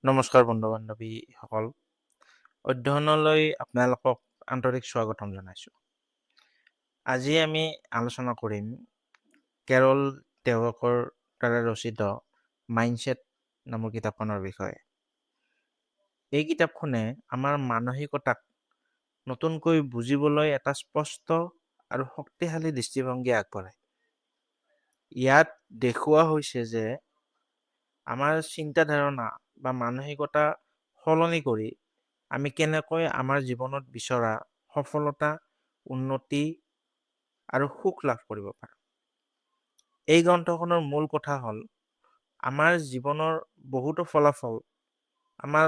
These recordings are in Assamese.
নমস্কাৰ বন্ধু-বান্ধৱীসকল। অধ্যয়নলৈ আপোনালোকক আন্তৰিক স্বাগতম জনাইছোঁ। আজি আমি আলোচনা কৰিম কেৰল দেৱকৰ দ্বাৰা ৰচিত মাইণ্ডছেট নামৰ কিতাপখনৰ বিষয়ে। এই কিতাপখনে আমাৰ মানসিকতাক নতুনকৈ বুজিবলৈ এটা স্পষ্ট আৰু শক্তিশালী দৃষ্টিভংগী আগবঢ়ায়। ইয়াত দেখুওৱা হৈছে যে আমাৰ চিন্তাধাৰণা বা মানসিকতা সলনি কৰি আমি কেনেকৈ আমাৰ জীৱনত বিচৰা সফলতা, উন্নতি আৰু সুখ লাভ কৰিব পাৰোঁ। এই গ্ৰন্থখনৰ মূল কথা হ'ল আমাৰ জীৱনৰ বহুতো ফলাফল আমাৰ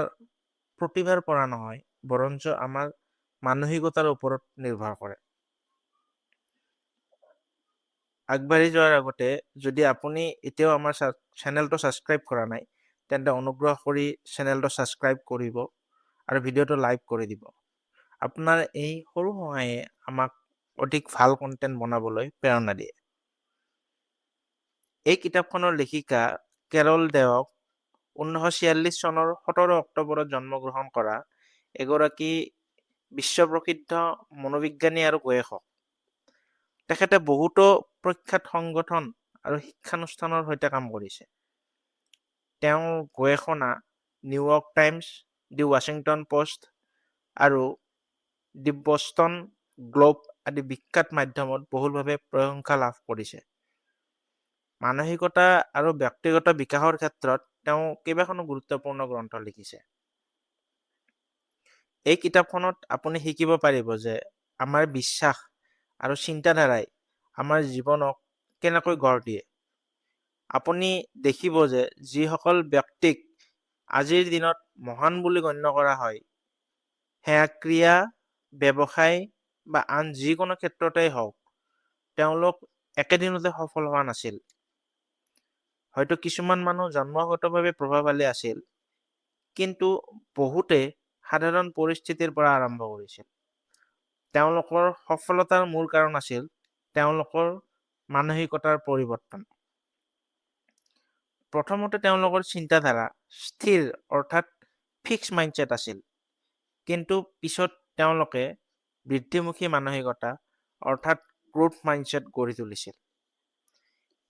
প্ৰতিভাৰ পৰা নহয়, বৰঞ্চ আমাৰ মানসিকতাৰ ওপৰত নিৰ্ভৰ কৰে। আগবাঢ়ি যোৱাৰ আগতে যদি আপুনি এতিয়াও আমাৰ চেনেলটো ছাবস্ক্ৰাইব কৰা নাই, তেন্তে অনুগ্ৰহ কৰি চেনেলটো ছাবস্ক্ৰাইব কৰিব আৰু ভিডিঅ'টো লাইক কৰি দিব। আপোনাৰ এই সৰু সহায়ে আমাক অধিক ভাল কণ্টেণ্ট বনাবলৈ প্ৰেৰণা দিয়ে। এই কিতাপখনৰ লেখিকা কেৰল দেৱক 1946 চনৰ 17 অক্টোবৰত জন্মগ্ৰহণ কৰা এগৰাকী বিশ্বপ্ৰসিদ্ধ মনোবিজ্ঞানী আৰু গৱেষক। তেখেতে বহুতো প্ৰখ্যাত সংগঠন আৰু শিক্ষানুষ্ঠানৰ সৈতে কাম কৰিছে। তেওঁৰ গৱেষণা নিউয়ৰ্ক টাইমছ, দি ৱাশ্বিংটন পোষ্ট আৰু দি বষ্টন গ্লোব আদি বিখ্যাত মাধ্যমত বহুলভাৱে প্ৰশংসা লাভ কৰিছে। মানসিকতা আৰু ব্যক্তিগত বিকাশৰ ক্ষেত্ৰত তেওঁ কেইবাখনো গুৰুত্বপূৰ্ণ গ্ৰন্থ লিখিছে। এই কিতাপখনত আপুনি শিকিব পাৰিব যে আমাৰ বিশ্বাস আৰু চিন্তাধাৰাই আমাৰ জীৱনক কেনেকৈ গঢ় দিয়ে। আপুনি দেখিব যে যিসকল ব্যক্তিক আজিৰ দিনত মহান বুলি গণ্য কৰা হয়, সেয়া ক্ৰিয়া, ব্যৱসায় বা আন যিকোনো ক্ষেত্ৰতেই হওক, তেওঁলোক একেদিনতে সফল হোৱা নাছিল। হয়তো কিছুমান মানুহ জন্মগতভাৱে প্ৰভাৱশালী আছিল, কিন্তু বহুতে সাধাৰণ পৰিস্থিতিৰ পৰা আৰম্ভ কৰিছিল। তেওঁলোকৰ সফলতাৰ মূল কাৰণ আছিল তেওঁলোকৰ মানসিকতাৰ পৰিৱৰ্তন। প্ৰথমতে তেওঁলোকৰ চিন্তাধাৰা স্থিৰ অৰ্থাৎ ফিক্স মাইণ্ডছেট আছিল, কিন্তু পিছত তেওঁলোকে বৃদ্ধিমুখী মানসিকতা অৰ্থাৎ গ্ৰোথ মাইণ্ডছেট গঢ়ি তুলিছিল।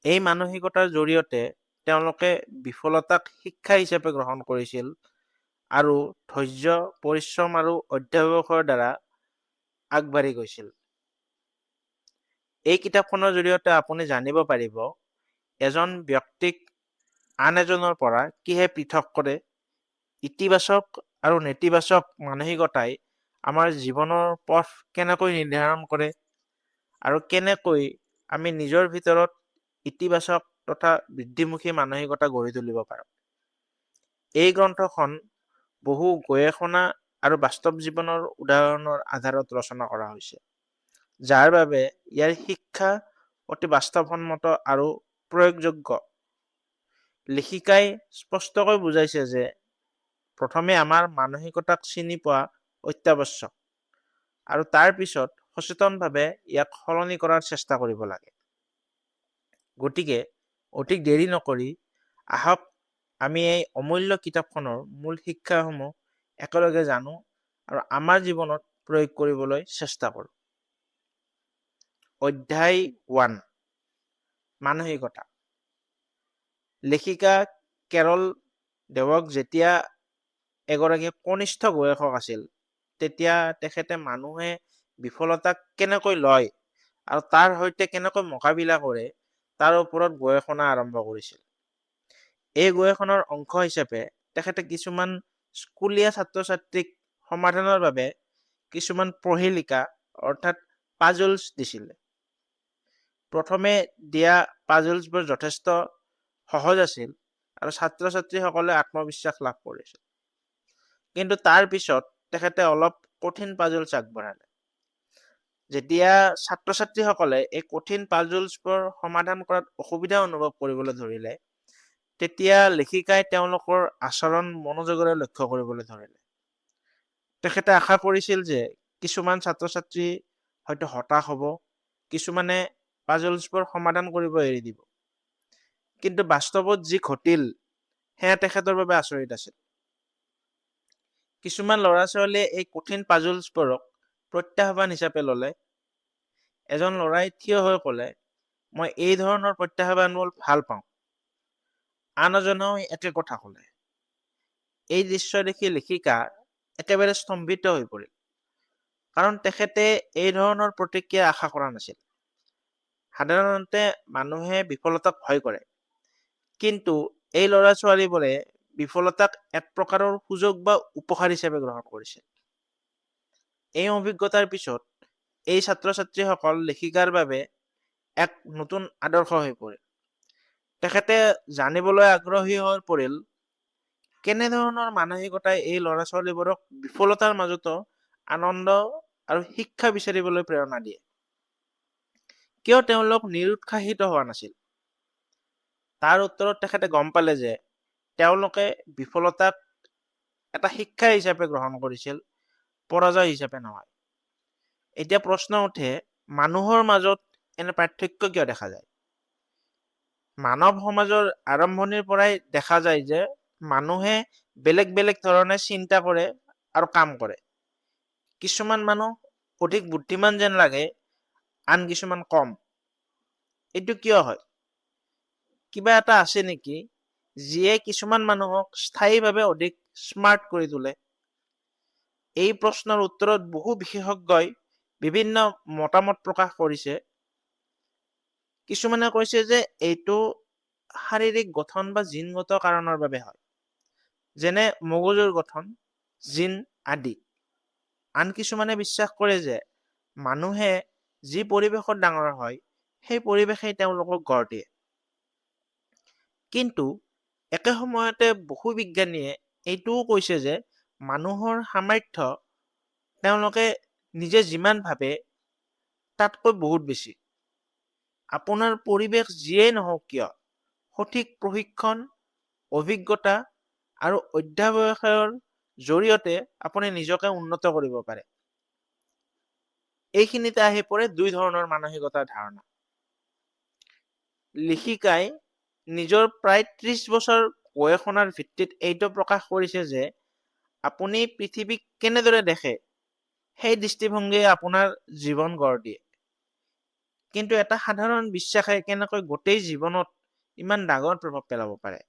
এই মানসিকতাৰ জৰিয়তে তেওঁলোকে বিফলতাক শিক্ষা হিচাপে গ্ৰহণ কৰিছিল আৰু ধৈৰ্য, পৰিশ্ৰম আৰু অধ্যাৱসায়ৰ দ্বাৰা আগবাঢ়ি গৈছিল। এই কিতাপখনৰ জৰিয়তে আপুনি জানিব পাৰিব এজন ব্যক্তিক আন এজনৰ পৰা কিহে পৃথক কৰে, ইতিবাচক আৰু নেতিবাচক মানসিকতাই আমাৰ জীৱনৰ পথ কেনেকৈ নিৰ্ধাৰণ কৰে আৰু কেনেকৈ আমি নিজৰ ভিতৰত ইতিবাচক তথা বৃদ্ধিমুখী মানসিকতা গঢ়ি তুলিব পাৰোঁ। এই গ্ৰন্থখন বহু গৱেষণা আৰু বাস্তৱ জীৱনৰ উদাহৰণৰ আধাৰত ৰচনা কৰা হৈছে, যাৰ বাবে ইয়াৰ শিক্ষা অতি বাস্তৱসন্মত আৰু প্ৰয়োগযোগ্য। লেখিকাই স্পষ্টকৈ বুজাইছে যে প্ৰথমে আমাৰ মানসিকতাক চিনি পোৱা অত্যাৱশ্যক আৰু তাৰ পিছত সচেতনভাৱে ইয়াক সলনি কৰাৰ চেষ্টা কৰিব লাগে। গতিকে অধিক দেৰি নকৰি আহক আমি এই অমূল্য কিতাপখনৰ মূল শিক্ষাসমূহ একেলগে জানো আৰু আমাৰ জীৱনত প্ৰয়োগ কৰিবলৈ চেষ্টা কৰোঁ। অধ্যায় 1, মানসিকতা। লেখিকা কেৰল দেৱক যেতিয়া এগৰাকী কনিষ্ঠ গৱেষক আছিল, তেতিয়া তেখেতে মানুহে বিফলতাক কেনেকৈ লয় আৰু তাৰ সৈতে কেনেকৈ মোকাবিলা কৰে তাৰ ওপৰত গৱেষণা আৰম্ভ কৰিছিল। এই গৱেষণাৰ অংশ হিচাপে তেখেতে কিছুমান স্কুলীয়া ছাত্ৰ ছাত্ৰীক সমাধানৰ বাবে কিছুমান প্ৰহেলিকা অৰ্থাৎ পাজলছ দিছিলে। প্ৰথমে দিয়া পাজলছবোৰ যথেষ্ট সহজ আছিল আৰু ছাত্ৰ ছাত্ৰীসকলে আত্মবিশ্বাস লাভ কৰিছিল, কিন্তু তাৰ পিছত তেখেতে অলপ কঠিন পাজলছ আগবঢ়ালে। যেতিয়া ছাত্ৰ ছাত্ৰীসকলে এই কঠিন পাজলছবোৰ সমাধান কৰাত অসুবিধা অনুভৱ কৰিবলৈ ধৰিলে, তেতিয়া লেখিকাই তেওঁলোকৰ আচৰণ মনোযোগেৰে লক্ষ্য কৰিবলৈ ধৰিলে। তেখেতে আশা কৰিছিল যে কিছুমান ছাত্ৰ ছাত্ৰী হয়তো হতাশ হ'ব, কিছুমানে পাজলছবোৰ সমাধান কৰিব এৰি দিব। কিন্তু বাস্তৱত যি ঘটিল সেয়া তেখেতৰ বাবে আচৰিত আছিল। কিছুমান ল'ৰা ছোৱালীয়ে এই কঠিন পাজলছবোৰক প্ৰত্যাহ্বান হিচাপে ল'লে। এজন ল'ৰাই থিয় হৈ ক'লে, মই এই ধৰণৰ প্ৰত্যাহ্বানবোৰ ভাল পাওঁ। আন এজনেও একে কথা ক'লে। এই দৃশ্য দেখি লেখিকা একেবাৰে স্তম্ভিত হৈ পৰিল, কাৰণ তেখেতে এই ধৰণৰ প্ৰতিক্ৰিয়া আশা কৰা নাছিল। সাধাৰণতে মানুহে বিফলতাক ভয় কৰে, কিন্তু এই ল'ৰা ছোৱালীবোৰে বিফলতাক এক প্ৰকাৰৰ সুযোগ বা উপহাৰ হিচাপে গ্ৰহণ কৰিছিল। এই অভিজ্ঞতাৰ পিছত এই ছাত্ৰ ছাত্ৰীসকল লেখিকাৰ বাবে এক নতুন আদৰ্শ হৈ পৰিল। তেখেতে জানিবলৈ আগ্ৰহী হৈ পৰিল কেনেধৰণৰ মানসিকতাই এই ল'ৰা ছোৱালীবোৰক বিফলতাৰ মাজতো আনন্দ আৰু শিক্ষা বিচাৰিবলৈ প্ৰেৰণা দিয়ে। কিয় তেওঁলোক নিৰুৎসাহিত হোৱা নাছিল? তাৰ উত্তৰত তেখেতে গম পালে যে তেওঁলোকে বিফলতাক এটা শিক্ষা হিচাপে গ্ৰহণ কৰিছিল, পৰাজয় হিচাপে নহয়। এতিয়া প্ৰশ্ন উঠে, মানুহৰ মাজত এনে পাৰ্থক্য কিয় দেখা যায়? মানৱ সমাজৰ আৰম্ভণিৰ পৰাই দেখা যায় যে মানুহে বেলেগ বেলেগ ধৰণে চিন্তা কৰে আৰু কাম কৰে। কিছুমান মানুহ অধিক বুদ্ধিমান যেন লাগে, আন কিছুমান কম। এইটো কিয় হয়? কিবা এটা আছে নেকি যিয়ে কিছুমান মানুহক স্থায়ীভাৱে অধিক স্মাৰ্ট কৰি তোলে? এই প্ৰশ্নৰ উত্তৰত বহু বিশেষজ্ঞই বিভিন্ন মতামত প্ৰকাশ কৰিছে। কিছুমানে কৈছে যে এইটো শাৰীৰিক গঠন বা জিনগত কাৰণৰ বাবে হয়, যেনে মগজুৰ গঠন, জিন আদি। আন কিছুমানে বিশ্বাস কৰে যে মানুহে যি পৰিৱেশত ডাঙৰ হয়, সেই পৰিৱেশেই তেওঁলোকক গঢ় দিয়ে। কিন্তু একে সময়তে বহু বিজ্ঞানীয়ে এইটোও কৈছে যে মানুহৰ সামৰ্থ্য তেওঁলোকে নিজে যিমান ভাবে তাতকৈ বহুত বেছি। আপোনাৰ পৰিৱেশ যিয়েই নহওক কিয়, সঠিক প্ৰশিক্ষণ, অভিজ্ঞতা আৰু অধ্যাৱসায়ৰ জৰিয়তে আপুনি নিজকে উন্নত কৰিব পাৰে। এইখিনিতে আহি পৰে দুই ধৰণৰ মানসিকতাৰ ধাৰণা। লেখিকাই নিজৰ প্ৰায় ৩০ বছৰ গৱেষণাৰ ভিত্তিত এইটো প্ৰকাশ কৰিছে যে আপুনি পৃথিৱীক কেনেদৰে দেখে, সেই দৃষ্টিভংগীয়ে আপোনাৰ জীৱন গঢ় দিয়ে। কিন্তু এটা সাধাৰণ বিশ্বাসে কেনেকৈ গোটেই জীৱনত ইমান ডাঙৰ প্ৰভাৱ পেলাব পাৰে।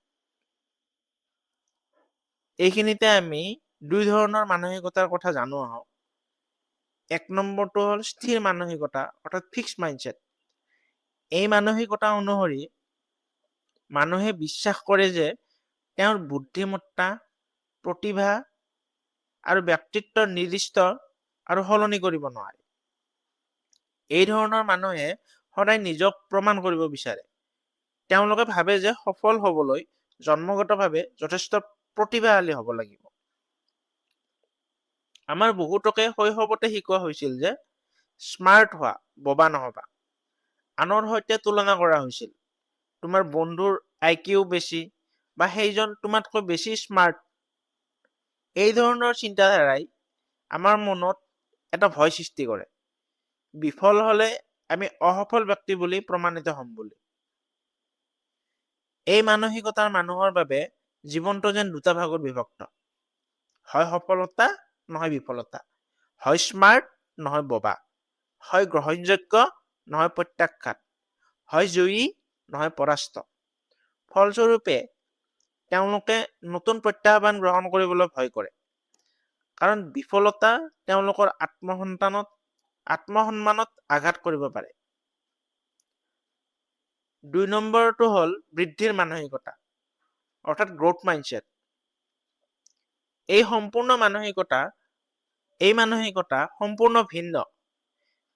এইখিনিতে আমি দুই ধৰণৰ মানসিকতাৰ কথা জানো আহক। এক নম্বৰটো হ'ল স্থিৰ মানসিকতা, অৰ্থাৎ ফিক্সড মাইণ্ডছেট। এই মানসিকতা অনুসৰি মানুহে বিশ্বাস কৰে যে তেওঁৰ বুদ্ধিমত্তা, প্ৰতিভা আৰু ব্যক্তিত্বৰ নিৰ্দিষ্ট আৰু সলনি কৰিব নোৱাৰে। এই ধৰণৰ মানুহে সদায় নিজক প্ৰমাণ কৰিব বিচাৰে। তেওঁলোকে ভাবে যে সফল হ'বলৈ জন্মগতভাৱে যথেষ্ট প্ৰতিভাশালী হ'ব লাগিব। আমাৰ বহুতকে শৈশৱতে শিকোৱা হৈছিল যে স্মাৰ্ট হোৱা, বোবা নহবা। আনৰ সৈতে তুলনা কৰা হৈছিল। তোমাৰ বন্ধুৰ IQ বেছি বা সেইজন তোমাতকৈ বেছি স্মাৰ্ট। এই ধৰণৰ চিন্তাধাৰাই আমাৰ মনত এটা ভয় সৃষ্টি কৰে। বিফল হলে আমি অসফল ব্যক্তি বুলি প্ৰমাণিত হ'ম বুলি। এই মানসিকতাৰ মানুহৰ বাবে জীৱনটো যেন দুটা ভাগত বিভক্ত। হয় সফলতা, নহয় বিফলতা। হয় স্মাৰ্ট, নহয় বোবা। হয় গ্ৰহণযোগ্য, নহয় প্ৰত্যাখ্যাত। হয় জয়ী, নহয় পৰাস্ত। ফলস্বৰূপে তেওঁলোকে নতুন প্ৰত্যাহ্বান গ্ৰহণ কৰিবলৈ ভয় কৰে, কাৰণ বিফলতা তেওঁলোকৰ আত্মসন্মানত আঘাত কৰিব পাৰে। দুই নম্বৰটো হ'ল বৃদ্ধিৰ মানসিকতা, অৰ্থাৎ গ্ৰোথ মাইণ্ডছেট। এই মানসিকতা সম্পূৰ্ণ ভিন্ন।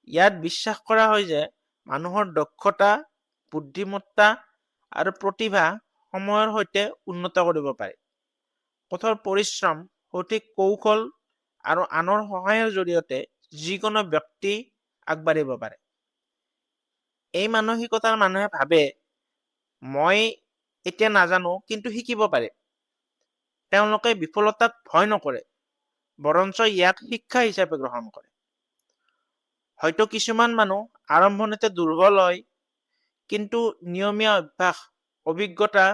ইয়াত বিশ্বাস কৰা হয় যে মানুহৰ দক্ষতা, বুদ্ধিমত্তা আৰু প্ৰতিভা সময়ৰ সৈতে উন্নত কৰিব পাৰে। কঠোৰ পৰিশ্ৰম, সঠিক কৌশল আৰু আনৰ সহায়ৰ জৰিয়তে যিকোনো ব্যক্তি আগবাঢ়িব পাৰে। এই মানসিকতাৰ মানুহে ভাবে, মই এতিয়া নাজানো কিন্তু শিকিব পাৰে। তেওঁলোকে বিফলতাক ভয় নকৰে, বৰঞ্চ ইয়াক শিক্ষা হিচাপে গ্ৰহণ কৰে। হয়তো কিছুমান মানুহ আৰম্ভণিতে দুৰ্বল হয়, কিন্তু নিয়মীয়া অভ্যাস, অভিজ্ঞতা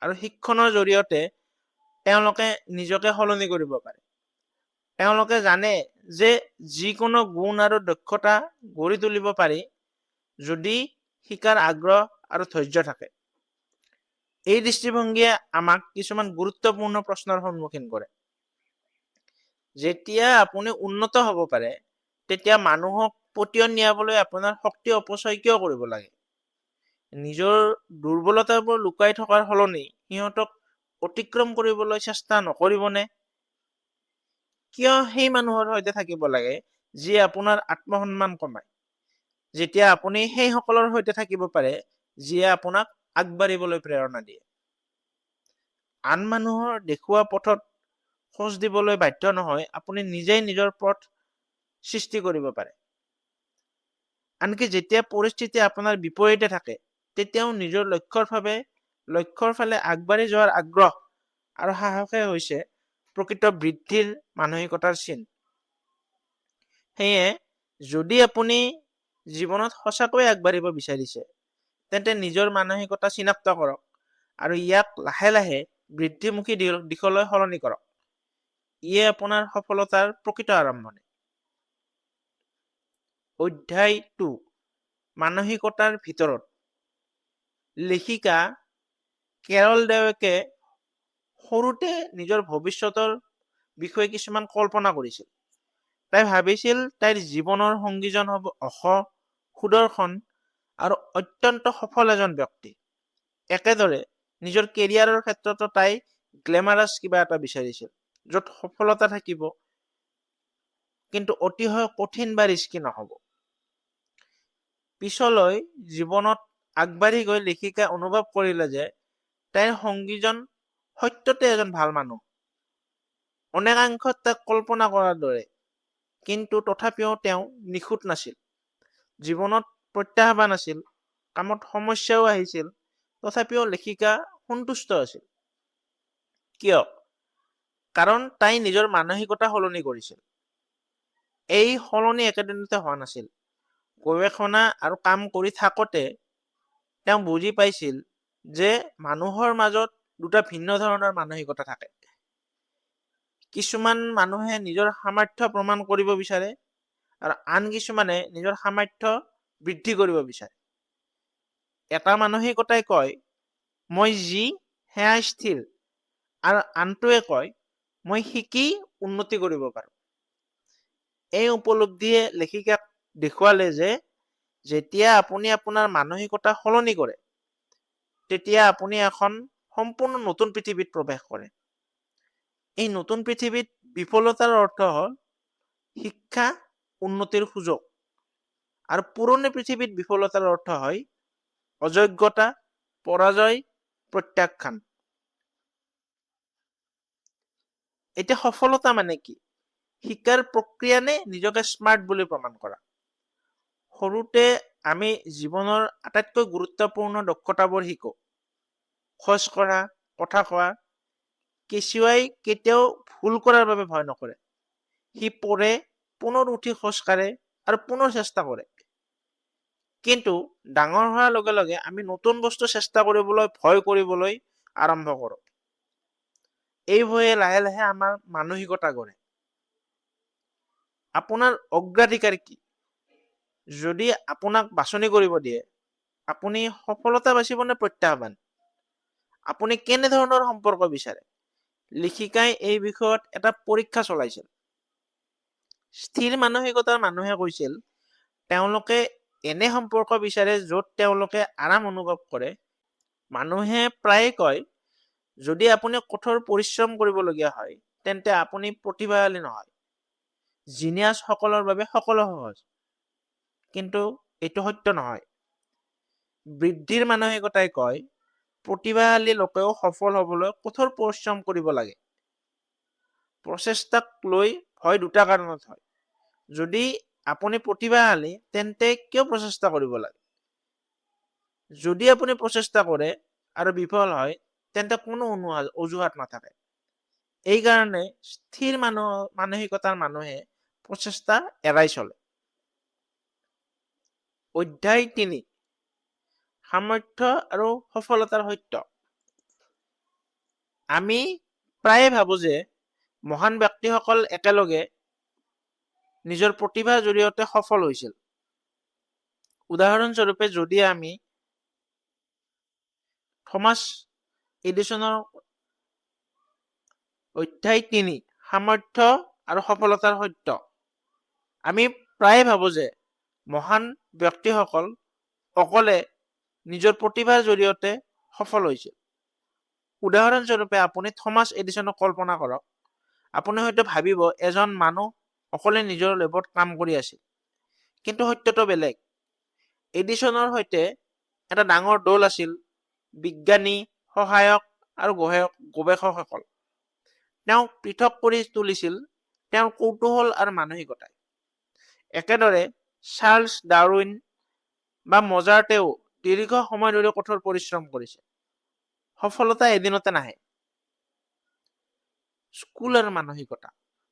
আৰু শিক্ষণৰ জৰিয়তে তেওঁলোকে নিজকে সলনি কৰিব পাৰে। তেওঁলোকে জানে যে যিকোনো গুণ আৰু দক্ষতা গঢ়ি তুলিব পাৰি যদি শিকাৰ আগ্ৰহ আৰু ধৈৰ্য থাকে। এই দৃষ্টিভংগীয়ে আমাক কিছুমান গুৰুত্বপূৰ্ণ প্ৰশ্নৰ সন্মুখীন কৰে। যেতিয়া আপুনি উন্নত হ'ব পাৰে, তেতিয়া মানুহক পতিয়ন নিয়াবলৈ আপোনাৰ শক্তি অপচয় কিয় কৰিব লাগে? নিজৰ দুৰ্বলতাবোৰ লুকাই থকাৰ সলনি সিহঁতক অতিক্ৰম কৰিবলৈ চেষ্টা নকৰিবনে? কিয় সেই মানুহৰ সৈতে থাকিব লাগে যিয়ে আপোনাৰ আত্মসন্মান কমায়, যেতিয়া আপুনি সেই সকলৰ সৈতে থাকিব পাৰে যিয়ে আপোনাক আগবাঢ়িবলৈ প্ৰেৰণা দিয়ে? আন মানুহৰ দেখুওৱা পথত খোজ দিবলৈ বাধ্য নহয়, আপুনি নিজেই নিজৰ পথ সৃষ্টি কৰিব পাৰে। আনকি যেতিয়া পৰিস্থিতি আপোনাৰ বিপৰীতে থাকে, তেতিয়াও নিজৰ লক্ষ্যৰ ফালে আগবাঢ়ি যোৱাৰ আগ্ৰহ আৰু সাহসে হৈছে প্ৰকৃত বৃদ্ধিৰ মানসিকতাৰ চিন। সেয়ে যদি আপুনি জীৱনত সঁচাকৈ আগবাঢ়িব বিচাৰিছে, তেন্তে নিজৰ মানসিকতা চিনাক্ত কৰক আৰু ইয়াক লাহে লাহে বৃদ্ধিমুখী দিশলৈ সলনি কৰক। ইয়ে আপোনাৰ সফলতাৰ প্ৰকৃত আৰম্ভণি। অধ্যায় 2, মানসিকতাৰ ভিতৰত। লেখিকা কেৰল ডেৱেকে সৰুতে নিজৰ ভৱিষ্যতৰ বিষয়ে কিছুমান কল্পনা কৰিছিল। তাই ভাবিছিল তাইৰ জীৱনৰ সংগীজন হ'ব সুদৰ্শন আৰু অত্যন্ত সফল এজন ব্যক্তি। একেদৰে নিজৰ কেৰিয়াৰৰ ক্ষেত্ৰতো তাই গ্লেমাৰাছ কিবা এটা বিচাৰিছিল, য'ত সফলতা থাকিব কিন্তু অতিশয় কঠিন বা ৰিস্কি নহ'ব। পিছলৈ জীৱনত আগবাঢ়ি গৈ লেখিকাই অনুভৱ কৰিলে যে তাইৰ সংগীজন সত্যতে এজন ভাল মানুহ, অনেকাংশত তাক কল্পনা কৰাৰ দৰে, কিন্তু তথাপিও তেওঁ নিখুঁত নাছিল। জীৱনত প্ৰত্যাহ্বান আছিল, কামত সমস্যাও আহিছিল, তথাপিও লেখিকা সন্তুষ্ট আছিল। কিয়? কাৰণ তাই নিজৰ মানসিকতা সলনি কৰিছিল। এই সলনি একেদিনতে হোৱা নাছিল। গৱেষণা আৰু কাম কৰি থাকোঁতে তেওঁ বুজি পাইছিল যে মানুহৰ মাজত দুটা ভিন্ন ধৰণৰ মানসিকতা থাকে। কিছুমান মানুহে নিজৰ সামৰ্থ্য প্ৰমাণ কৰিব বিচাৰে আৰু আন কিছুমানে নিজৰ সামৰ্থ্য বৃদ্ধি কৰিব বিচাৰে। এটা মানসিকতাই কয় মই যি সেয়া স্থিৰ, আৰু আনটোৱে কয় মই শিকি উন্নতি কৰিব পাৰোঁ। এই উপলব্ধিয়ে লেখিকাক দেখুৱালে যে যেতিয়া আপুনি আপোনাৰ মানসিকতা সলনি কৰে, তেতিয়া আপুনি এখন সম্পূৰ্ণ নতুন পৃথিৱীত প্ৰৱেশ কৰে। এই নতুন পৃথিৱীত বিফলতাৰ অৰ্থ হ'ল শিক্ষা, উন্নতিৰ সুযোগ, আৰু পুৰণি পৃথিৱীত বিফলতাৰ অৰ্থ হয় অযোগ্যতা, পৰাজয়, প্ৰত্যাখ্যান। এতিয়া সফলতা মানে কি? শিকাৰ প্ৰক্ৰিয়া নে নিজকে স্মাৰ্ট বুলি প্ৰমাণ কৰা? সৰুতে আমি জীৱনৰ আটাইতকৈ গুৰুত্বপূৰ্ণ দক্ষতাবোৰ শিকো। খোজ কঢ়া, কথা কোৱা। কেঁচুৱাই কেতিয়াও ভুল কৰাৰ বাবে ভয় নকৰে। সি পঢ়ে, পুনৰ উঠি খোজ কাঢ়ে আৰু পুনৰ চেষ্টা কৰে। কিন্তু ডাঙৰ হোৱাৰ লগে লগে আমি নতুন বস্তু চেষ্টা কৰিবলৈ ভয় কৰিবলৈ আৰম্ভ কৰোঁ। এই ভয়ে লাহে লাহে আমাৰ মানসিকতা গঢ়ে। আপোনাৰ অগ্ৰাধিকাৰ কি? যদি আপোনাক বাছনি কৰিব দিয়ে, আপুনি সফলতা বাচিব নে প্ৰত্যাহ্বান? আপুনি কেনেধৰণৰ সম্পৰ্ক বিচাৰে? লেখিকাই এই বিষয়ত এটা পৰীক্ষা চলাইছিল। স্থিৰ মানসিকতাৰ মানুহে কৈছিল তেওঁলোকে এনে সম্পৰ্ক বিচাৰে য'ত তেওঁলোকে আৰাম অনুভৱ কৰে। মানুহে প্ৰায়ে কয় যদি আপুনি কঠোৰ পৰিশ্ৰম কৰিবলগীয়া হয়, তেন্তে আপুনি প্ৰতিভাশালী নহয়। জিনিয়াছ সকলৰ বাবে সকলো সহজ, কিন্তু এইটো সত্য নহয়। বৃদ্ধিৰ মানসিকতাই কয় প্ৰতিভাশালী লোকেও সফল হ'বলৈ কঠোৰ পৰিশ্ৰম কৰিব লাগে। প্ৰচেষ্টাক লৈ ভয় দুটা কাৰণত হয়। যদি আপুনি প্ৰতিভাশালী, তেন্তে কিয় প্ৰচেষ্টা কৰিব লাগে? যদি আপুনি প্ৰচেষ্টা কৰে আৰু বিফল হয়, তেন্তে কোনো অজুহাত নাথাকে। এই কাৰণে স্থিৰ মানসিকতাৰ মানুহে প্ৰচেষ্টা এৰাই চলে। অধ্যায় 3, সামৰ্থ্য আৰু সফলতাৰ সত্য। আমি প্ৰায়ে ভাবো যে মহান ব্যক্তিসকল একেলগে নিজৰ প্ৰতিভাৰ জৰিয়তে সফল হৈছিল। উদাহৰণস্বৰূপে যদি আমি থমাস এডিছনৰ অধ্যায় 3 সামৰ্থ্য আৰু সফলতাৰ সত্য, আমি প্ৰায়ে ভাবো যে মহান ব্যক্তিসকল অকলে নিজৰ প্ৰতিভাৰ জৰিয়তে সফল হৈছিল। উদাহৰণস্বৰূপে আপুনি থমাস এডিছনক কল্পনা কৰক। আপুনি হয়তো ভাবিব এজন মানুহ অকলে নিজৰ লেবত কাম কৰি আছিল, কিন্তু সত্যটো বেলেগ। এডিছনৰ সৈতে এটা ডাঙৰ দল আছিল, বিজ্ঞানী, সহায়ক আৰু গৱেষকসকল। তেওঁক পৃথক কৰি তুলিছিল তেওঁৰ কৌতূহল আৰু মানসিকতাই। একেদৰে চাৰ্লছ ডাৰউইন বা মজাৰ্টেও দীৰ্ঘ সময় ধৰি কঠোৰ পৰিশ্ৰম কৰিছে। সফলতা এদিনতে নাহে। স্কুল আৰু মানসিকতা।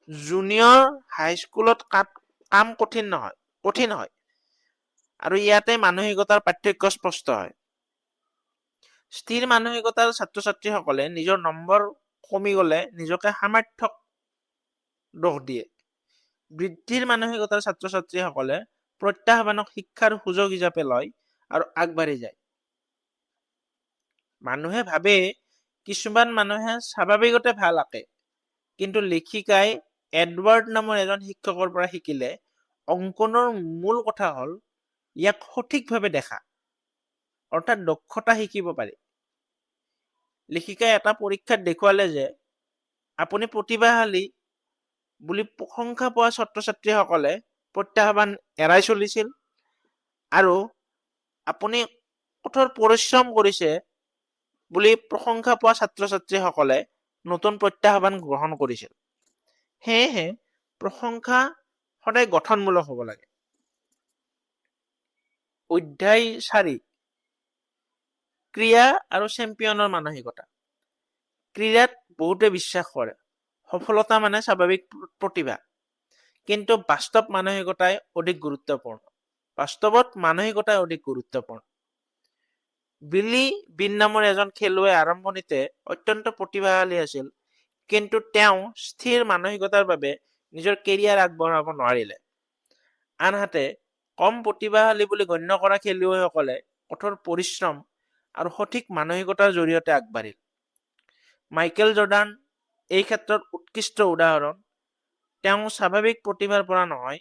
জুনিয়ৰ হাইস্কুলত কাম কঠিন হয় আৰু ইয়াতে মানসিকতাৰ পাৰ্থক্য স্পষ্ট হয়। স্থিৰ মানসিকতাৰ ছাত্ৰ ছাত্ৰীসকলে নিজৰ নম্বৰ কমি গলে নিজকে সামৰ্থ্যক দোষ দিয়ে। বৃদ্ধিৰ মানসিকতাৰ ছাত্ৰ ছাত্ৰীসকলে প্ৰত্যাহ্বানক শিক্ষাৰ সুযোগ হিচাপে লয় আৰু আগবাঢ়ি যায়। মানুহে ভাবে কিছুমান মানুহে স্বাভাৱিকতে ভাল আঁকে, কিন্তু লেখিকাই এডৱাৰ্ড নামৰ এজন শিক্ষকৰ পৰা শিকিলে অংকনৰ মূল কথা হ'ল ইয়াক সঠিকভাৱে দেখা, অৰ্থাৎ দক্ষতা শিকিব পাৰি। লেখিকাই এটা পৰীক্ষাত দেখুৱালে যে আপুনি প্ৰতিভাশালী বুলি প্ৰশংসা পোৱা ছাত্ৰ ছাত্ৰীসকলে প্ৰত্যাহ্বান এৰাই চলিছিল, আৰু আপুনি কঠোৰ পৰিশ্ৰম কৰিছে বুলি প্ৰশংসা পোৱা ছাত্ৰ ছাত্ৰীসকলে নতুন প্ৰত্যাহ্বান গ্ৰহণ কৰিছিল। সেয়েহে প্ৰশংসা সদায় গঠনমূলক হ'ব লাগে। অধ্যায় 4 ক্ৰীড়া আৰু চেম্পিয়নৰ মানসিকতা। ক্ৰীড়াত বহুতে বিশ্বাস কৰে সফলতা মানে স্বাভাৱিক প্ৰতিভা, কিন্তু বাস্তৱত মানসিকতাই অধিক গুৰুত্বপূৰ্ণ। বিলি বিন নামৰ এজন খেলুৱৈ আৰম্ভণিতে অত্যন্ত প্ৰতিভাশালী আছিল, কিন্তু তেওঁ স্থিৰ মানসিকতাৰ বাবে নিজৰ কেৰিয়াৰ আগবঢ়াব নোৱাৰিলে। আনহাতে কম প্ৰতিভাশালী বুলি গণ্য কৰা খেলুৱৈসকলে কঠোৰ পৰিশ্ৰম আৰু সঠিক মানসিকতাৰ জৰিয়তে আগবাঢ়িল। মাইকেল জৰ্ডান এই ক্ষেত্ৰত উৎকৃষ্ট উদাহৰণ। তেওঁ স্বাভাৱিক প্ৰতিভাৰ পৰা নহয়,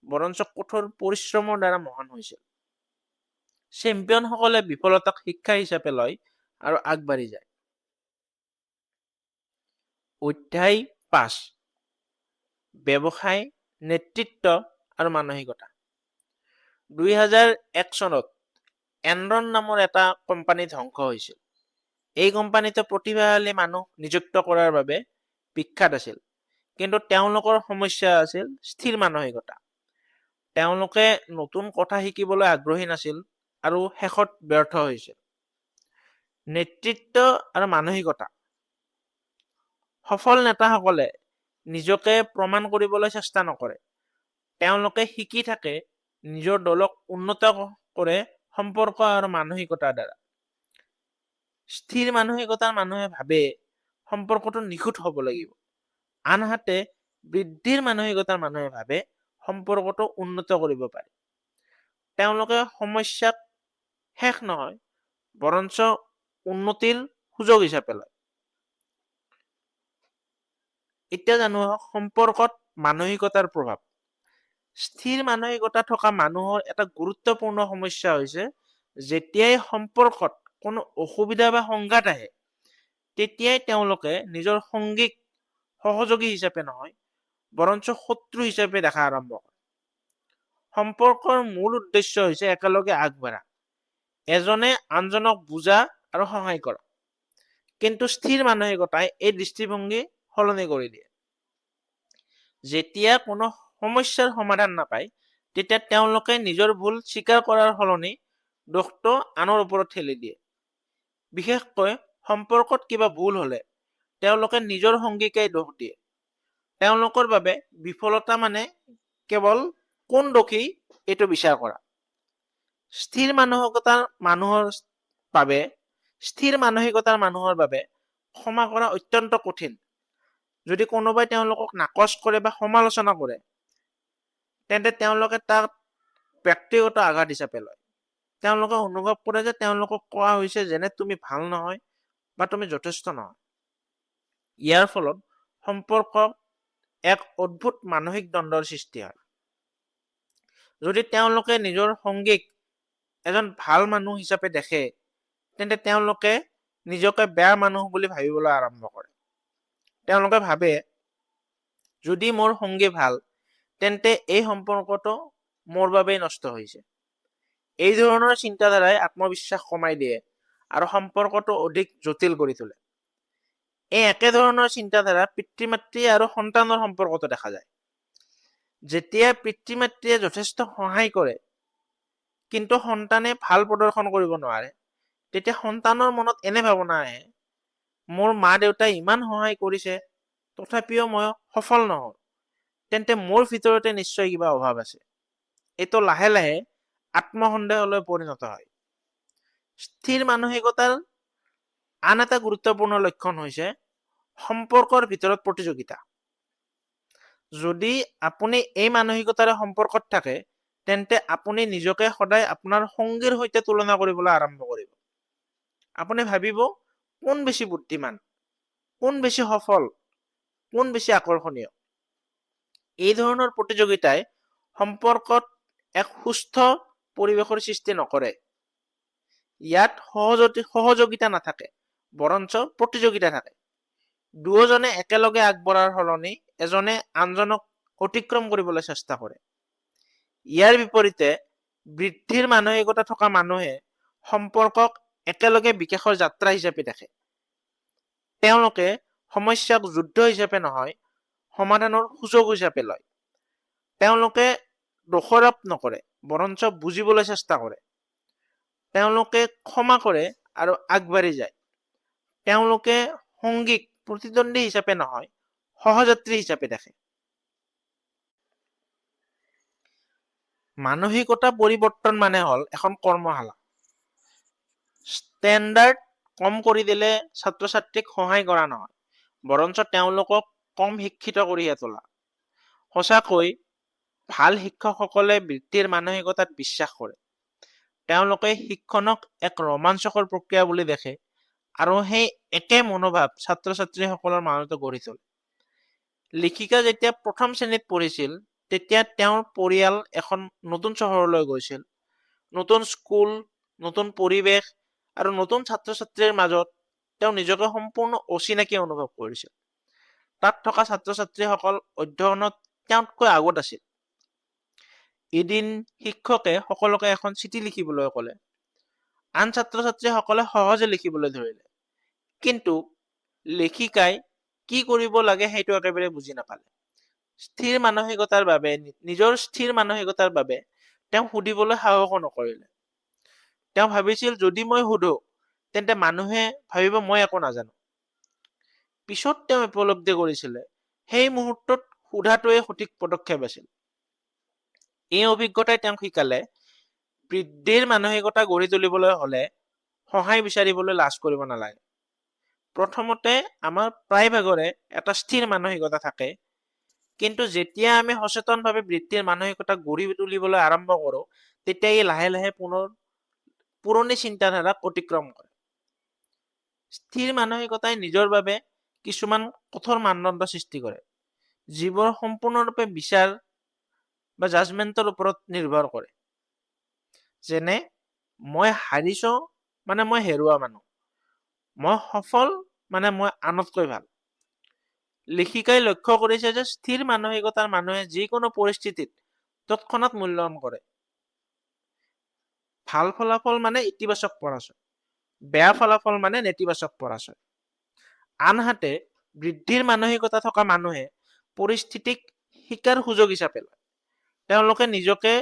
বৰঞ্চ কঠোৰ পৰিশ্ৰমৰ দ্বাৰা মহান হৈছিল। চেম্পিয়নসকলে বিফলতাক শিক্ষা হিচাপে লয় আৰু আগবাঢ়ি যায়। অধ্যায় 5 ব্যৱসায়, নেতৃত্ব আৰু মানসিকতা। 2001 চনত এনৰন নামৰ এটা কোম্পানী ধ্বংস হৈছিল। এই কোম্পানীটো প্ৰতিভাশালী মানুহ নিযুক্ত কৰাৰ বাবে বিখ্যাত আছিল, কিন্তু তেওঁলোকৰ সমস্যা আছিল স্থিৰ মানসিকতা। তেওঁলোকে নতুন কথা শিকিবলৈ আগ্ৰহী নাছিল আৰু শেষত ব্যৰ্থ হৈছিল। নেতৃত্ব আৰু মানসিকতা। সফল নেতাসকলে নিজকে প্ৰমাণ কৰিবলৈ চেষ্টা নকৰে। তেওঁলোকে শিকি থাকে, নিজৰ দলক উন্নত কৰে সম্পৰ্ক আৰু মানসিকতাৰ দ্বাৰা। স্থিৰ মানসিকতাৰ মানুহে ভাবে সম্পৰ্কটো নিখুঁত হ'ব লাগিব, আনহাতে বৃদ্ধিৰ মানসিকতাৰ মানুহে ভাবে সম্পৰ্কটো উন্নত কৰিব পাৰি। তেওঁলোকে সমস্যাক শেষ নহয়, বৰঞ্চ উন্নতিৰ সুযোগ হিচাপে লয়। এতিয়া জানো সম্পৰ্কত মানসিকতাৰ প্ৰভাৱ। স্থিৰ মানসিকতা থকা মানুহৰ এটা গুৰুত্বপূৰ্ণ সমস্যা হৈছে যেতিয়াই সম্পৰ্কত কোনো অসুবিধা বা সংঘাত আহে, তেতিয়াই তেওঁলোকে নিজৰ সংগীক সহযোগী হিচাপে নহয়, বৰঞ্চ শত্ৰু হিচাপে দেখা আৰম্ভ কৰে। সম্পৰ্কৰ মূল উদ্দেশ্য হৈছে একেলগে আগবাঢ়া, এজনে আনজনক বুজা আৰু সহায় কৰা। কিন্তু স্থিৰ মানসিকতাই এই দৃষ্টিভংগী সলনি কৰি দিয়ে। যেতিয়া কোনো সমস্যাৰ সমাধান নাপায়, তেতিয়া তেওঁলোকে নিজৰ ভুল স্বীকাৰ কৰাৰ সলনি দোষটো আনৰ ওপৰত ঠেলি দিয়ে। বিশেষকৈ সম্পৰ্কত কিবা ভুল হলে তেওঁলোকে নিজৰ সংগীকেই দোষ দিয়ে। তেওঁলোকৰ বাবে বিফলতা মানে কেৱল কোন দোষী এইটো বিচাৰ কৰা। স্থিৰ মানসিকতাৰ মানুহৰ বাবে ক্ষমা কৰা অত্যন্ত কঠিন। যদি কোনোবাই তেওঁলোকক নাকচ কৰে বা সমালোচনা কৰে, তেন্তে তেওঁলোকে তাক ব্যক্তিগত আঘাত হিচাপে লয়। তেওঁলোকে অনুভৱ কৰে যে তেওঁলোকক কোৱা হৈছে যেনে তুমি ভাল নহয় বা তুমি যথেষ্ট নহয়। ইয়াৰ ফলত সম্পৰ্কত এক অদ্ভুত মানসিক দ্বন্দ্বৰ সৃষ্টি হয়। যদি তেওঁলোকে নিজৰ সংগীক এজন ভাল মানুহ হিচাপে দেখে, তেন্তে তেওঁলোকে নিজকে বেয়া মানুহ বুলি ভাবিবলৈ আৰম্ভ কৰে। তেওঁলোকে ভাবে যদি মোৰ সংগী ভাল, তেন্তে এই সম্পৰ্কটো মোৰ বাবেই নষ্ট হৈছে। এই ধৰণৰ চিন্তাধাৰাই আত্মবিশ্বাস কমাই দিয়ে আৰু সম্পৰ্কটো অধিক জটিল কৰি তোলে। এই একেধৰণৰ চিন্তাধাৰা পিতৃ-মাতৃ আৰু সন্তানৰ সম্পৰ্কতো দেখা যায়। যেতিয়া পিতৃ-মাতৃয়ে যথেষ্ট সহায় কৰে কিন্তু সন্তানে ভাল প্ৰদৰ্শন কৰিব নোৱাৰে, তেতিয়া সন্তানৰ মনত এনে ভাৱনা আহে, মোৰ মা-দেউতাই ইমান সহায় কৰিছে তথাপিও মই সফল নহওঁ, তেন্তে মোৰ ভিতৰতে নিশ্চয় কিবা অভাৱ আছে। এইটো লাহে লাহে আত্মসন্দেহলৈ পৰিণত হয়। স্থিৰ মানসিকতাৰ আন এটা গুৰুত্বপূৰ্ণ লক্ষণ হৈছে সম্পৰ্কৰ ভিতৰত প্ৰতিযোগিতা। যদি আপুনি এই মানসিকতাৰে সম্পৰ্কত থাকে, তেন্তে আপুনি নিজকে সদায় আপোনাৰ সংগীৰ সৈতে তুলনা কৰিবলৈ আৰম্ভ কৰিব। আপুনি ভাবিব কোন বেছি বুদ্ধিমান, কোন বেছি সফল, কোন বেছি আকৰ্ষণীয়। এই ধৰণৰ প্ৰতিযোগিতাই সম্পৰ্কত এক সুস্থ পৰিৱেশৰ সৃষ্টি নকৰে। ইয়াত সহযোগিতা নাথাকে, বৰঞ্চ প্ৰতিযোগিতা থাকে। দুয়োজনে একেলগে আগবঢ়াৰ সলনি এজনে আনজনক অতিক্ৰম কৰিবলৈ চেষ্টা কৰে। ইয়াৰ বিপৰীতে বৃদ্ধিৰ মানসিকতা থকা মানুহে সম্পৰ্কক একেলগে বিকাশৰ যাত্ৰা হিচাপে দেখে। তেওঁলোকে সমস্যাক যুদ্ধ হিচাপে নহয়, সমাধানৰ সুযোগ হিচাপে লয়। তেওঁলোকে দোষাৰোপ নকৰে, বৰঞ্চ বুজিবলৈ চেষ্টা কৰে। তেওঁলোকে ক্ষমা কৰে আৰু আগবাঢ়ি যায়। তেওঁলোকে সংগীক প্ৰতিদ্বন্দ্বী হিচাপে নহয়, সহযাত্ৰী হিচাপে দেখে। মানসিকতা পৰিৱৰ্তন মানে হ'ল এখন কৰ্মশালা। ষ্টেণ্ডাৰ্ড কম কৰি দিলে ছাত্ৰ-ছাত্ৰীক সহায় কৰা নহয়, বৰঞ্চ তেওঁলোকক কম শিক্ষিত কৰিহে তোলা। সঁচাকৈ ভাল শিক্ষকসকলে বৃত্তিৰ মানসিকতাত বিশ্বাস কৰে। তেওঁলোকে শিক্ষণক এক ৰোমাঞ্চকৰ প্ৰক্ৰিয়া বুলি দেখে আৰু সেই একে মনোভাৱ ছাত্ৰ-ছাত্ৰীসকলৰ মাজতো গঢ়ি তোলে। লেখিকা যেতিয়া প্ৰথম শ্ৰেণীত পঢ়িছিল, তেতিয়া তেওঁৰ পৰিয়াল এখন নতুন চহৰলৈ গৈছিল। নতুন স্কুল, নতুন পৰিৱেশ আৰু নতুন ছাত্ৰ-ছাত্ৰীৰ মাজত তেওঁ নিজকে সম্পূৰ্ণ অচিনাকি অনুভৱ কৰিছিল। তাত থকা ছাত্ৰ-ছাত্ৰীসকল অধ্যয়নত তেওঁতকৈ আগত আছিল। এদিন শিক্ষকে সকলোকে এখন চিঠি লিখিবলৈ ক'লে। আন ছাত্ৰ-ছাত্ৰীসকলে সহজে লিখিবলৈ ধৰিলে, কিন্তু লেখিকাই কি কৰিব লাগে সেইটো একেবাৰে বুজি নাপালে। নিজৰ স্থিৰ মানসিকতাৰ বাবে তেওঁ সুধিবলৈ সাহসো নকৰিলে। তেওঁ ভাবিছিল যদি মই সুধো, তেন্তে মানুহে ভাবিব মই একো নাজানো। পিছত তেওঁ উপলব্ধি কৰিছিলে সেই মুহূৰ্তত সোধাটোৱে সঠিক পদক্ষেপ আছিল। এই অভিজ্ঞতাই তেওঁক শিকালে বৃদ্ধিৰ মানসিকতা গঢ়ি তুলিবলৈ হলে সহায় বিচাৰিবলৈ লাজ কৰিব নালাগে। প্ৰথমতে আমাৰ প্ৰায়ভাগৰে এটা স্থিৰ মানসিকতা থাকে, কিন্তু যেতিয়া আমি সচেতনভাৱে বৃদ্ধিৰ মানসিকতা গঢ়ি তুলিবলৈ আৰম্ভ কৰো, তেতিয়া ই লাহে লাহে পুৰণি চিন্তাধাৰাক অতিক্ৰম কৰে। স্থিৰ মানসিকতাই নিজৰ বাবে কিছুমান কঠোৰ মানদণ্ড সৃষ্টি কৰে, যিবোৰ সম্পূৰ্ণৰূপে বিচাৰ বা জাজমেন্টৰ ওপৰত নিৰ্ভৰ কৰে। যেনে মই হাৰিছো মানে মই হেৰুৱা মানুহ, মই সফল মানে মই আনতকৈ ভাল। লেখিকাই লক্ষ্য কৰিছে যে স্থিৰ মানসিকতাৰ মানুহে যিকোনো পৰিস্থিতিত তৎক্ষণাত মূল্যায়ন কৰে। ভাল ফলাফল মানে ইতিবাচক পৰাজয়, বেয়া ফলাফল মানে নেতিবাচক পৰাজয়। আনহাতে বৃদ্ধিৰ মানসিকতা থকা মানুহে পৰিস্থিতিক শিকাৰ সুযোগ হিচাপে লয়। তেওঁলোকে নিজকে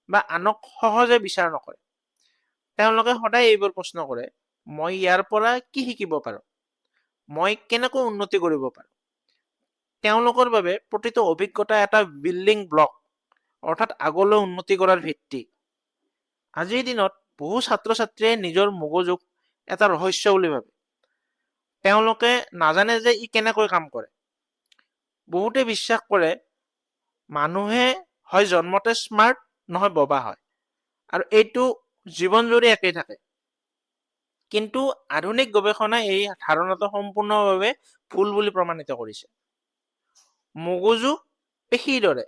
বা আনক সহজে বিচাৰ নকৰে। তেওঁলোকে সদায় এইবোৰ প্ৰশ্ন কৰে, মই ইয়াৰ পৰা কি শিকিব পাৰো, মই কেনেকৈ উন্নতি কৰিব পাৰো। তেওঁলোকৰ বাবে প্ৰতিটো অভিজ্ঞতা এটা বিল্ডিং ব্লক, অৰ্থাৎ আগলৈ উন্নতি কৰাৰ ভিত্তি। আজিৰ দিনত বহু ছাত্ৰ-ছাত্ৰীয়ে নিজৰ মগজুক এটা ৰহস্য বুলি ভাবে। তেওঁলোকে নাজানে যে ই কেনেকৈ কাম কৰে। বহুতে বিশ্বাস কৰে মানুহে হয় জন্মতে স্মাৰ্ট নহয় বোবা হয়, আৰু এইটো জীৱনজুৰি একেই থাকে। কিন্তু আধুনিক গৱেষণাই এই ধাৰণাটো সম্পূৰ্ণভাৱে ভুল বুলি প্ৰমাণিত কৰিছে। মগজু পেশীৰ দৰে,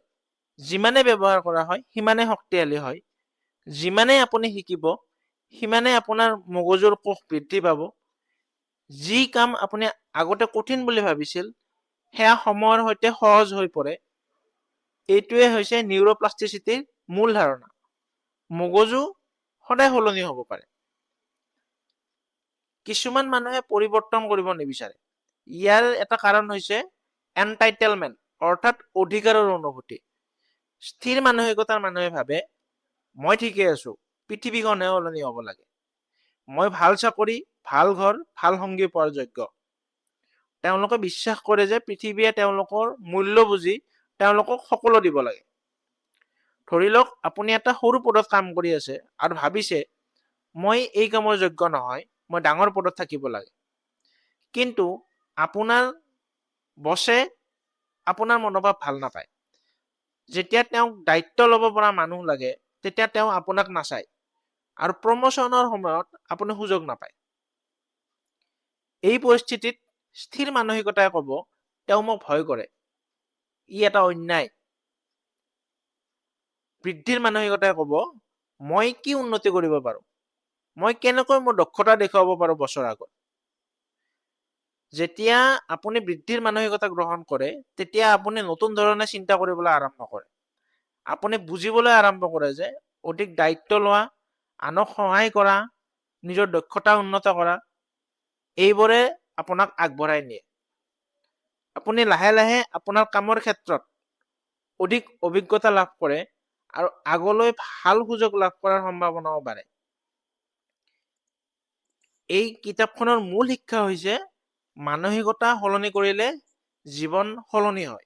যিমানে ব্যৱহাৰ কৰা হয় সিমানে শক্তিশালী হয়। যিমানে আপুনি শিকিব সিমানে আপোনাৰ মগজুৰ কোষ বৃদ্ধি পাব। যি কাম আপুনি আগতে কঠিন বুলি ভাবিছিল সেয়া সময়ৰ সৈতে সহজ হৈ পৰে। এইটোৱে হৈছে নিউৰোপ্লাষ্টিচিটিৰ মূল ধাৰণা। মগজু সদায় সলনি হ'ব পাৰে। কিছুমান মানুহে পৰিৱৰ্তন কৰিব নিবিচাৰে। ইয়াৰ এটা কাৰণ হৈছে এনটাইটেলমেণ্ট, অৰ্থাৎ অধিকাৰৰ অনুভূতি। স্থিৰ মানসিকতাৰ মানুহে ভাবে মই ঠিকে আছো, পৃথিৱীখনহে সলনি হ'ব লাগে। মই ভাল চাকৰি, ভাল ঘৰ, ভাল সংগী পোৱাৰ যোগ্য। তেওঁলোকে বিশ্বাস কৰে যে পৃথিৱীয়ে তেওঁলোকৰ মূল্য বুজি তেওঁলোকক সকলো দিব লাগে। ধৰি লওক আপুনি এটা সৰু পদত কাম কৰি আছে আৰু ভাবিছে মই এই কামৰ যোগ্য নহয়, মই ডাঙৰ পদত থাকিব লাগে। কিন্তু আপোনাৰ বছে আপোনাৰ মনোভাৱ ভাল নাপায়। যেতিয়া তেওঁক দায়িত্ব ল'ব পৰা মানুহ লাগে তেতিয়া তেওঁ আপোনাক নাচায়, আৰু প্ৰমোচনৰ সময়ত আপুনি সুযোগ নাপায়। এই পৰিস্থিতিত স্থিৰ মানসিকতাই ক'ব তেওঁ মোক ভয় কৰে, ই এটা অন্যায়। বৃদ্ধিৰ মানসিকতাই ক'ব মই কি উন্নতি কৰিব পাৰো, মই কেনেকৈ মোৰ দক্ষতা দেখুৱাব পাৰো বছৰ আগত। যেতিয়া আপুনি বৃদ্ধিৰ মানসিকতা গ্ৰহণ কৰে তেতিয়া আপুনি নতুন ধৰণে চিন্তা কৰিবলৈ আৰম্ভ কৰে। আপুনি বুজিবলৈ আৰম্ভ কৰে যে অধিক দায়িত্ব লোৱা, আনক সহায় কৰা, নিজৰ দক্ষতা উন্নত কৰা, এইবোৰে আপোনাক আগবঢ়াই নিয়ে। আপুনি লাহে লাহে আপোনাৰ কামৰ ক্ষেত্ৰত অধিক অভিজ্ঞতা লাভ কৰে আৰু আগলৈ ভাল সুযোগ লাভ কৰাৰ সম্ভাৱনাও বাঢ়ে। এই কিতাপখনৰ মূল শিক্ষা হৈছে মানসিকতা সলনি কৰিলে জীৱন সলনি হয়।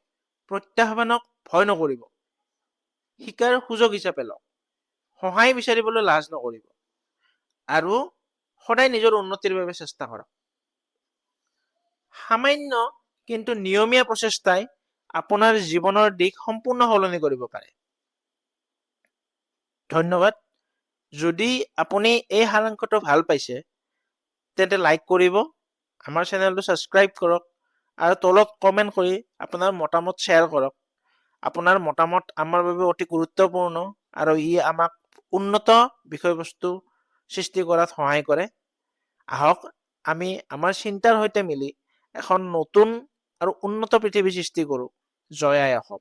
প্ৰত্যাহ্বানক ভয় নকৰিব, শিকাৰ সুযোগ হিচাপে লওক, সহায় বিচাৰিবলৈ লাজ নকৰিব, আৰু সদায় নিজৰ উন্নতিৰ বাবে চেষ্টা কৰক। সামান্য কিন্তু নিয়মীয়া প্ৰচেষ্টাই আপোনাৰ জীৱনৰ দিশ সম্পূৰ্ণ সলনি কৰিব পাৰে। ধন্যবাদ। যদি আপুনি এই সাৰাংশটো ভাল পাইছে তেন্তে লাইক কৰিব, আমাৰ চেনেলটো ছাবস্ক্ৰাইব কৰক, আৰু তলত কমেণ্ট কৰি আপোনাৰ মতামত শ্বেয়াৰ কৰক। আপোনাৰ মতামত আমাৰ বাবে অতি গুৰুত্বপূৰ্ণ আৰু ই আমাক উন্নত বিষয়বস্তু সৃষ্টি কৰাত সহায় কৰে। আহক আমি আমাৰ চিন্তাৰ সৈতে মিলি এখন নতুন আৰু উন্নত পৃথিৱী সৃষ্টি কৰোঁ। জয় আই অসম।